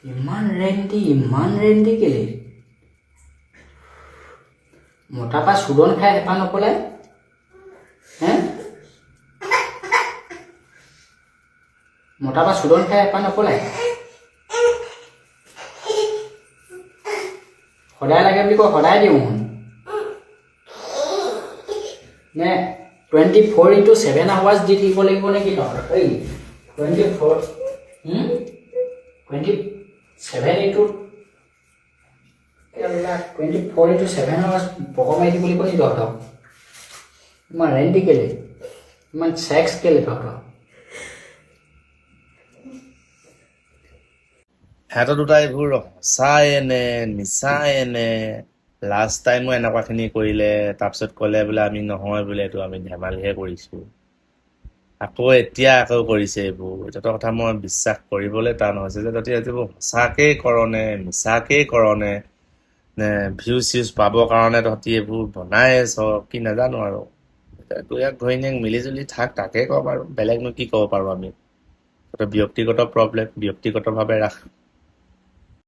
ইমান ৰেন্দি কেলে মতাৰ পৰা চুদন খাই হেঁপাহ নপলাই হে মতাৰ পৰা চুদন খাই হেঁপাহ নপলাই সদায় লাগে বুলি কয় সদায় দিওঁ নে 24/7 আৱাৰ্ছ দি থাকিব লাগিব নেকি তহঁতৰ এই 24/7 আৱাৰ্ছ পক মাৰি দিব লাগিব নেকি তহঁতক ইমান ৰেন্দি কেলে ইমান চেক্স কেলে তহঁতৰ সিহঁতৰ দুটা এইবোৰ সঁচাই নে মিছাই নে লাষ্ট টাইমো এনেকুৱাখিনি কৰিলে তাৰপিছত ক'লে বোলে আমি নহয় বোলে এইটো আমি ধেমালিহে কৰিছো আকৌ এতিয়া আকৌ কৰিছে এইবোৰ এটা কথা মই বিশ্বাস কৰিবলৈ টান হৈছে যে তহঁতি এইবোৰ সঁচাকেই কৰনে মিছাকেই কৰনে নে ভিউজ চিউজ পাবৰ কাৰণে তহঁতি এইবোৰ বনাই আছ কি নাজানো আৰু তই ইয়াক ঘৈণীয়েক মিলিজুলি থাক তাকে ক'ব পাৰো বেলেগনো কি ক'ব পাৰো আমি ব্যক্তিগত প্ৰব্লেম ব্যক্তিগতভাৱে ৰাখ